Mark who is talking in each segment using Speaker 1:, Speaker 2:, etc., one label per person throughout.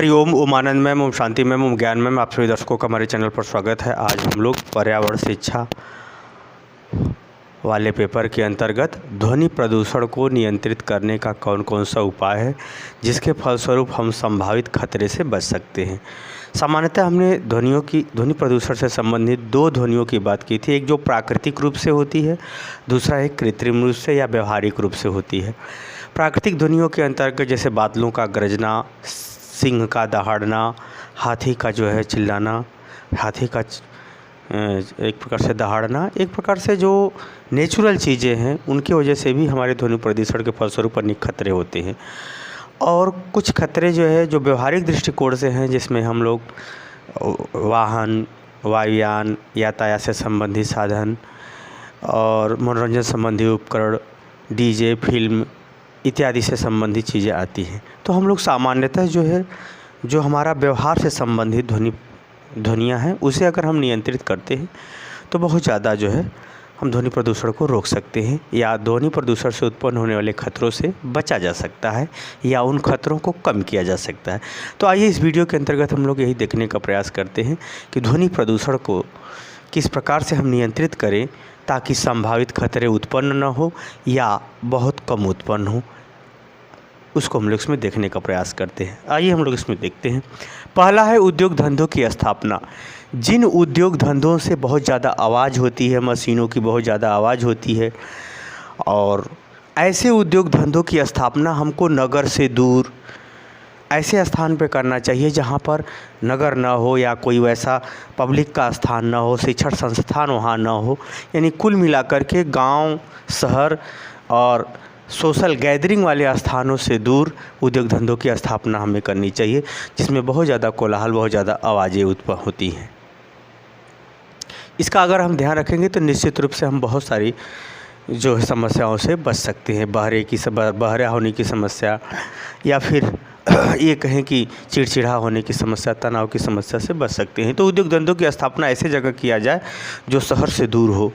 Speaker 1: हरिओम, ओम आनंदमय, ओम शांतिमय, ओम ज्ञानमय। आप सभी दर्शकों का हमारे चैनल पर स्वागत है। आज हम लोग पर्यावरण शिक्षा वाले पेपर के अंतर्गत ध्वनि प्रदूषण को नियंत्रित करने का कौन कौन सा उपाय है जिसके फलस्वरूप हम संभावित खतरे से बच सकते हैं। सामान्यतः हमने ध्वनि प्रदूषण से संबंधित दो ध्वनियों की बात की थी। एक जो प्राकृतिक रूप से होती है, दूसरा एक कृत्रिम रूप से या व्यवहारिक रूप से होती है। प्राकृतिक ध्वनियों के अंतर्गत जैसे बादलों का गरजना, सिंह का दहाड़ना, हाथी का जो है चिल्लाना, हाथी का एक प्रकार से दहाड़ना, एक प्रकार से जो नेचुरल चीज़ें हैं उनकी वजह से भी हमारे ध्वनि प्रदूषण के फलस्वरूप अनेक खतरे होते हैं। और कुछ खतरे जो है जो व्यवहारिक दृष्टिकोण से हैं, जिसमें हम लोग वाहन, वायुयान, यातायात से संबंधित साधन और मनोरंजन संबंधी उपकरण, डीजे, फिल्म इत्यादि से संबंधित चीज़ें आती हैं। तो हम लोग सामान्यतः जो हमारा व्यवहार से संबंधित ध्वनियाँ हैं उसे अगर हम नियंत्रित करते हैं तो बहुत ज़्यादा जो है हम ध्वनि प्रदूषण को रोक सकते हैं, या ध्वनि प्रदूषण से उत्पन्न होने वाले खतरों से बचा जा सकता है, या उन खतरों को कम किया जा सकता है। तो आइए इस वीडियो के अंतर्गत हम लोग यही देखने का प्रयास करते हैं कि ध्वनि प्रदूषण को किस प्रकार से हम नियंत्रित करें ताकि संभावित खतरे उत्पन्न न हो या बहुत कम उत्पन्न हो। उसको हम लोग इसमें देखने का प्रयास करते हैं। आइए हम लोग इसमें देखते हैं। पहला है उद्योग धंधों की स्थापना। जिन उद्योग धंधों से बहुत ज़्यादा आवाज़ होती है, मशीनों की बहुत ज़्यादा आवाज़ होती है, और ऐसे उद्योग धंधों की स्थापना हमको नगर से दूर ऐसे स्थान पर करना चाहिए जहाँ पर नगर ना हो या कोई वैसा पब्लिक का स्थान ना हो, शिक्षण संस्थान वहाँ ना हो। यानी कुल मिलाकर के गांव, शहर और सोशल गैदरिंग वाले स्थानों से दूर उद्योग धंधों की स्थापना हमें करनी चाहिए, जिसमें बहुत ज़्यादा कोलाहल, बहुत ज़्यादा आवाज़ें उत्पन्न होती हैं। इसका अगर हम ध्यान रखेंगे तो निश्चित रूप से हम बहुत सारी जो है समस्याओं से बच सकते हैं। बहरा होने की समस्या, या फिर ये कहें कि चिड़चिड़ा होने की समस्या, तनाव की समस्या से बच सकते हैं। तो उद्योग धंधों की स्थापना ऐसे जगह किया जाए जो शहर से दूर हो,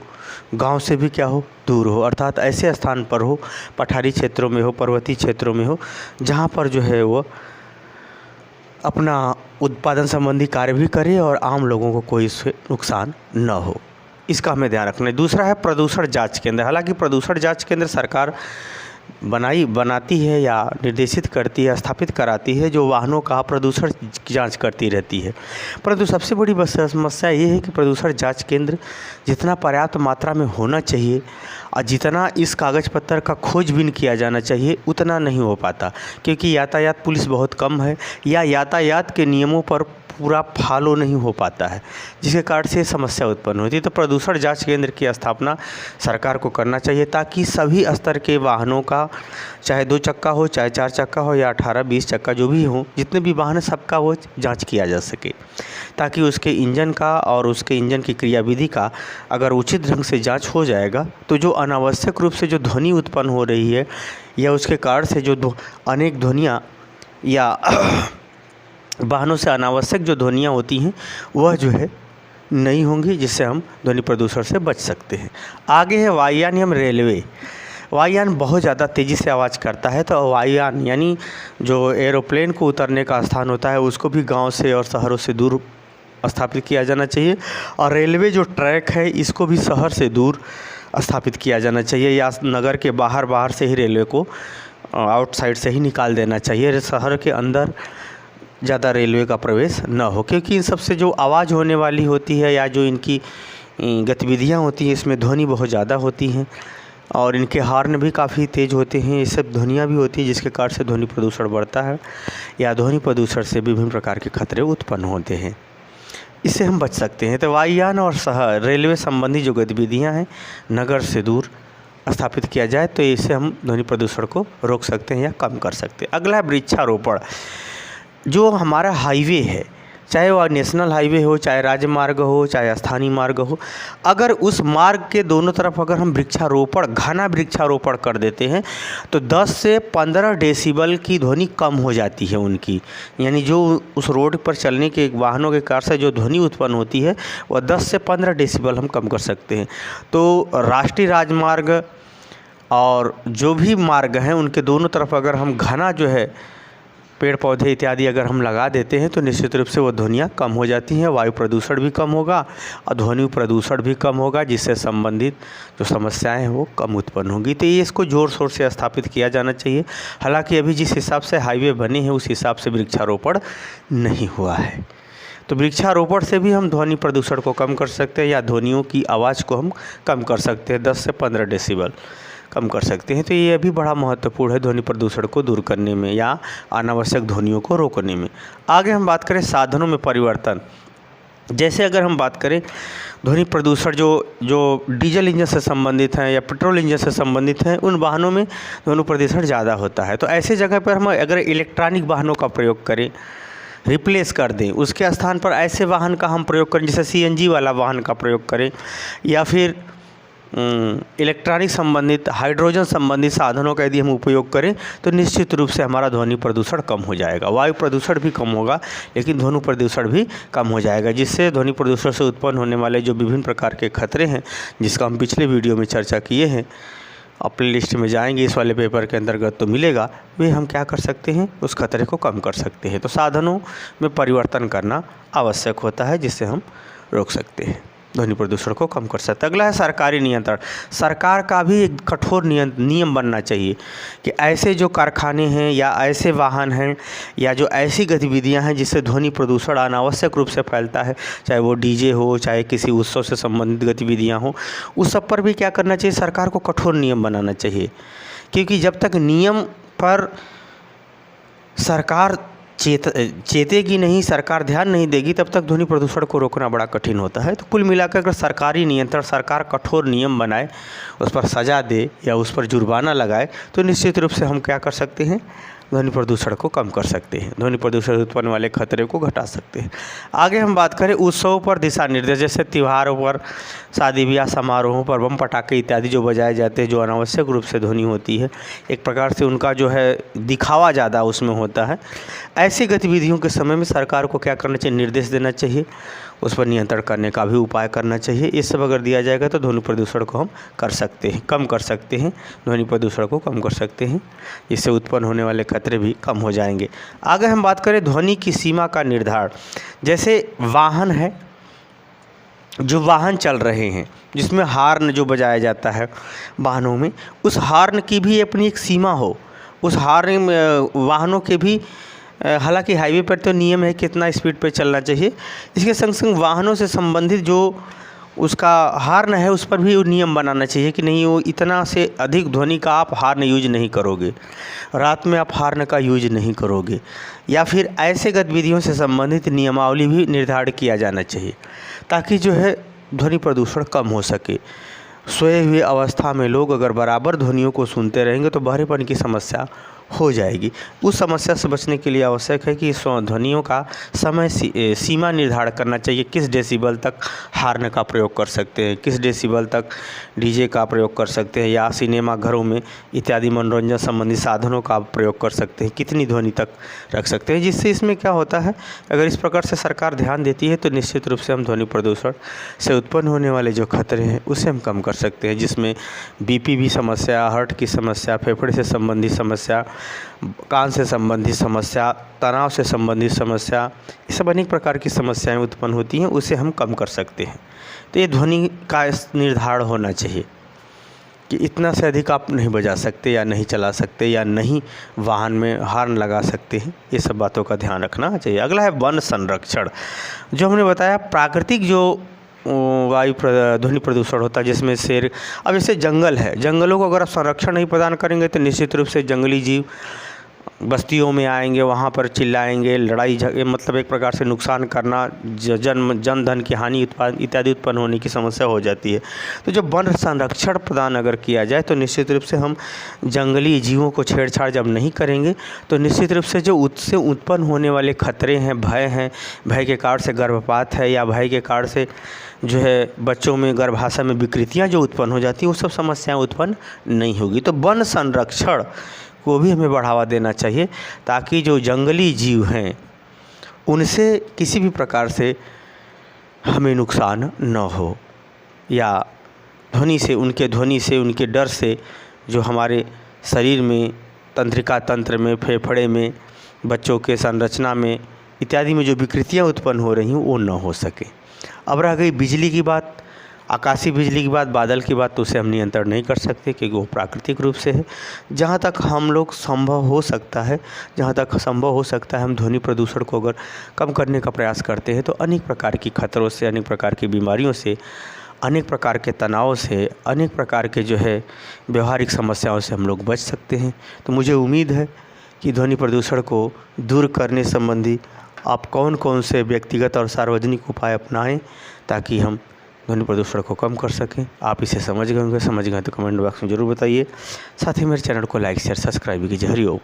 Speaker 1: गांव से भी क्या हो, दूर हो, अर्थात ऐसे स्थान पर हो, पठारी क्षेत्रों में हो, पर्वतीय क्षेत्रों में हो, जहां पर जो है वो अपना उत्पादन संबंधी कार्य भी करे और आम लोगों को कोई इससे नुकसान न हो। इसका हमें ध्यान रखना है। दूसरा है प्रदूषण जांच केंद्र। हालांकि प्रदूषण जांच केंद्र सरकार बनाती है या निर्देशित करती है, स्थापित कराती है, जो वाहनों का प्रदूषण जांच करती रहती है। परंतु सबसे बड़ी समस्या ये है कि प्रदूषण जांच केंद्र जितना पर्याप्त मात्रा में होना चाहिए और जितना इस कागज़ पत्र का खोजबीन किया जाना चाहिए उतना नहीं हो पाता, क्योंकि यातायात पुलिस बहुत कम है या यातायात के नियमों पर पूरा फॉलो नहीं हो पाता है, जिसके कारण से समस्या उत्पन्न होती है। तो प्रदूषण जांच केंद्र की स्थापना सरकार को करना चाहिए ताकि सभी स्तर के वाहनों का, चाहे 2 चक्का हो, चाहे 4 चक्का हो, या 18-20 चक्का जो भी हो, जितने भी वाहन सबका वो जांच किया जा सके, ताकि उसके इंजन का और उसके इंजन की क्रियाविधि का अगर उचित ढंग से जाँच हो जाएगा तो जो अनावश्यक रूप से जो ध्वनि उत्पन्न हो रही है या उसके कारण से जो अनेक ध्वनियाँ या वाहनों से अनावश्यक जो ध्वनियाँ होती हैं वह जो है नहीं होंगी, जिससे हम ध्वनि प्रदूषण से बच सकते हैं। आगे है वायुयान एवं रेलवे। वायुयान बहुत ज़्यादा तेज़ी से आवाज़ करता है, तो वायुयान यानी जो एरोप्लेन को उतरने का स्थान होता है उसको भी गांव से और शहरों से दूर स्थापित किया जाना चाहिए, और रेलवे जो ट्रैक है इसको भी शहर से दूर स्थापित किया जाना चाहिए, या नगर के बाहर से ही रेलवे को आउटसाइड से ही निकाल देना चाहिए। शहर के अंदर ज़्यादा रेलवे का प्रवेश न हो, क्योंकि इन सब से जो आवाज़ होने वाली होती है या जो इनकी गतिविधियाँ होती हैं इसमें ध्वनि बहुत ज़्यादा होती हैं, और इनके हॉर्न भी काफ़ी तेज़ होते हैं। ये सब ध्वनियाँ भी होती हैं जिसके कारण से ध्वनि प्रदूषण बढ़ता है, या ध्वनि प्रदूषण से विभिन्न प्रकार के खतरे उत्पन्न होते हैं। इससे हम बच सकते हैं। तो वायुयान और शहर रेलवे संबंधी जो गतिविधियाँ हैं नगर से दूर स्थापित किया जाए तो इससे हम ध्वनि प्रदूषण को रोक सकते हैं या कम कर सकते हैं। अगला है वृक्षारोपण। जो हमारा हाईवे है, चाहे वह नेशनल हाईवे हो, चाहे राजमार्ग हो, चाहे स्थानीय मार्ग हो, अगर उस मार्ग के दोनों तरफ अगर हम घना वृक्षारोपण कर देते हैं तो 10 से 15 डेसिबल की ध्वनि कम हो जाती है उनकी। यानी जो उस रोड पर चलने के वाहनों के कारण से जो ध्वनि उत्पन्न होती है वह 10 से 15 डेसिबल हम कम कर सकते हैं। तो राष्ट्रीय राजमार्ग और जो भी मार्ग हैं उनके दोनों तरफ अगर हम घना जो है पेड़ पौधे इत्यादि अगर हम लगा देते हैं तो निश्चित रूप से वो ध्वनियाँ कम हो जाती हैं, वायु प्रदूषण भी कम होगा और ध्वनि प्रदूषण भी कम होगा, जिससे संबंधित जो समस्याएं हैं वो कम उत्पन्न होंगी। तो ये इसको ज़ोर शोर से स्थापित किया जाना चाहिए। हालांकि अभी जिस हिसाब से हाईवे बने हैं उस हिसाब से वृक्षारोपण नहीं हुआ है। तो वृक्षारोपण से भी हम ध्वनि प्रदूषण को कम कर सकते हैं या ध्वनियों की आवाज़ को हम कम कर सकते हैं, 10 से 15 डेसिबल कम कर सकते हैं। तो ये भी बड़ा महत्वपूर्ण है ध्वनि प्रदूषण को दूर करने में या अनावश्यक ध्वनियों को रोकने में। आगे हम बात करें साधनों में परिवर्तन। जैसे अगर हम बात करें ध्वनि प्रदूषण जो डीजल इंजन से संबंधित हैं या पेट्रोल इंजन से संबंधित हैं, उन वाहनों में ध्वनि प्रदूषण ज़्यादा होता है। तो ऐसे जगह पर हम अगर इलेक्ट्रॉनिक वाहनों का प्रयोग करें, रिप्लेस कर दें, उसके स्थान पर ऐसे वाहन का हम प्रयोग करें जैसे सीएनजी वाला वाहन का प्रयोग करें या फिर इलेक्ट्रॉनिक संबंधित हाइड्रोजन संबंधित साधनों का यदि हम उपयोग करें तो निश्चित रूप से हमारा ध्वनि प्रदूषण कम हो जाएगा। वायु प्रदूषण भी कम होगा लेकिन ध्वनि प्रदूषण भी कम हो जाएगा, जिससे ध्वनि प्रदूषण से उत्पन्न होने वाले जो विभिन्न प्रकार के खतरे हैं जिसका हम पिछले वीडियो में चर्चा किए हैं, आप प्ले लिस्ट में जाएंगे इस वाले पेपर के अंतर्गत तो मिलेगा, वे हम क्या कर सकते हैं, उस खतरे को कम कर सकते हैं। तो साधनों में परिवर्तन करना आवश्यक होता है जिससे हम रोक सकते हैं, ध्वनि प्रदूषण को कम कर सकते हैं। अगला है सरकारी नियंत्रण। सरकार का भी एक कठोर नियम बनना चाहिए कि ऐसे जो कारखाने हैं या ऐसे वाहन हैं या जो ऐसी गतिविधियां हैं जिससे ध्वनि प्रदूषण अनावश्यक रूप से फैलता है, चाहे वो डीजे हो, चाहे किसी उत्सव से संबंधित गतिविधियां हो, उस सब पर भी क्या करना चाहिए, सरकार को कठोर नियम बनाना चाहिए। क्योंकि जब तक नियम पर सरकार चेतेगी नहीं, सरकार ध्यान नहीं देगी, तब तक ध्वनि प्रदूषण को रोकना बड़ा कठिन होता है। तो कुल मिलाकर अगर सरकारी नियंत्रण, सरकार कठोर नियम बनाए, उस पर सज़ा दे या उस पर जुर्माना लगाए तो निश्चित रूप से हम क्या कर सकते हैं, ध्वनि प्रदूषण को कम कर सकते हैं, ध्वनि प्रदूषण से उत्पन्न वाले खतरे को घटा सकते हैं। आगे हम बात करें उत्सवों पर दिशा निर्देश। जैसे त्योहारों पर, शादी ब्याह समारोहों पर बम पटाखे इत्यादि जो बजाए जाते हैं, जो अनावश्यक रूप से ध्वनि होती है, एक प्रकार से उनका जो है दिखावा ज़्यादा उसमें होता है। ऐसी गतिविधियों के समय में सरकार को क्या करना चाहिए, निर्देश देना चाहिए, उस पर नियंत्रण करने का भी उपाय करना चाहिए। ये सब अगर दिया जाएगा तो ध्वनि प्रदूषण को हम कर सकते हैं, कम कर सकते हैं, ध्वनि प्रदूषण को कम कर सकते हैं, इससे उत्पन्न होने वाले खतरे भी कम हो जाएंगे। आगे हम बात करें ध्वनि की सीमा का निर्धारण। जैसे वाहन है, जो वाहन चल रहे हैं जिसमें हार्न जो बजाया जाता है वाहनों में, उस हार्न की भी अपनी एक सीमा हो। उस हार्न वाहनों के भी हालांकि हाईवे पर तो नियम है कितना स्पीड पे चलना चाहिए, इसके संग संग वाहनों से संबंधित जो उसका हार्न है उस पर भी वो नियम बनाना चाहिए कि नहीं, वो इतना से अधिक ध्वनि का आप हार्न यूज नहीं करोगे, रात में आप हार्न का यूज नहीं करोगे, या फिर ऐसे गतिविधियों से संबंधित नियमावली भी निर्धारित किया जाना चाहिए ताकि जो है ध्वनि प्रदूषण कम हो सके। सोए हुए अवस्था में लोग अगर बराबर ध्वनियों को सुनते रहेंगे तो बहरेपन की समस्या हो जाएगी। उस समस्या से बचने के लिए आवश्यक है कि ध्वनियों का समय सीमा निर्धारण करना चाहिए, किस डेसिबल तक हार्न का प्रयोग कर सकते हैं, किस डेसिबल तक डीजे का प्रयोग कर सकते हैं या सिनेमा घरों में इत्यादि मनोरंजन संबंधी साधनों का प्रयोग कर सकते हैं, कितनी ध्वनि तक रख सकते हैं। जिससे इसमें क्या होता है, अगर इस प्रकार से सरकार ध्यान देती है तो निश्चित रूप से हम ध्वनि प्रदूषण से उत्पन्न होने वाले जो खतरे हैं उसे हम कम कर सकते हैं, जिसमें बीपी भी समस्या, हार्ट की समस्या, फेफड़े से संबंधित समस्या, कान से संबंधित समस्या, तनाव से संबंधित समस्या, ये सब अनेक प्रकार की समस्याएं उत्पन्न होती हैं, उसे हम कम कर सकते हैं। तो ये ध्वनि का निर्धारण होना चाहिए कि इतना से अधिक आप नहीं बजा सकते या नहीं चला सकते या नहीं वाहन में हार्न लगा सकते हैं, ये सब बातों का ध्यान रखना चाहिए। अगला है वन संरक्षण। जो हमने बताया प्राकृतिक जो वायु ध्वनि प्रदूषण होता है जिसमें शेर, अब जैसे जंगल है, जंगलों को अगर आप संरक्षण नहीं प्रदान करेंगे तो निश्चित रूप से जंगली जीव बस्तियों में आएंगे, वहाँ पर चिल्लाएंगे, लड़ाई मतलब एक प्रकार से नुकसान करना, जन धन की हानि इत्यादि उत्पन्न होने की समस्या हो जाती है। तो जब वन संरक्षण प्रदान अगर किया जाए तो निश्चित रूप से हम जंगली जीवों को छेड़छाड़ जब नहीं करेंगे तो निश्चित रूप से जो उससे उत्पन्न होने वाले खतरे हैं, भय के कारण से गर्भपात है या भय के कारण से जो है बच्चों में गर्भाशय में विकृतियाँ जो उत्पन्न हो जाती हैं, वो सब समस्याएँ उत्पन्न नहीं होगी। तो वन संरक्षण को भी हमें बढ़ावा देना चाहिए ताकि जो जंगली जीव हैं उनसे किसी भी प्रकार से हमें नुकसान न हो, या ध्वनि से, उनके डर से जो हमारे शरीर में, तंत्रिका तंत्र में, फेफड़े में बच्चों के संरचना में इत्यादि में जो विकृतियाँ उत्पन्न हो रही हैं वो न हो सके। अब रह गई बिजली की बात, आकाशीय बिजली की बात, बादल की बात, तो उसे हम नियंत्रण नहीं कर सकते क्योंकि वो प्राकृतिक रूप से है। जहाँ तक हम लोग संभव हो सकता है हम ध्वनि प्रदूषण को अगर कम करने का प्रयास करते हैं तो अनेक प्रकार की खतरों से, अनेक प्रकार की बीमारियों से, अनेक प्रकार के तनाव से, अनेक प्रकार के जो है व्यवहारिक समस्याओं से हम लोग बच सकते हैं। तो मुझे उम्मीद है कि ध्वनि प्रदूषण को दूर करने संबंधी आप कौन कौन से व्यक्तिगत और सार्वजनिक उपाय अपनाएं ताकि हम ध्वनि प्रदूषण को कम कर सकें। आप इसे समझ गए तो कमेंट बॉक्स में ज़रूर बताइए। साथ ही मेरे चैनल को लाइक शेयर सब्सक्राइब कीजिए। हरिओम।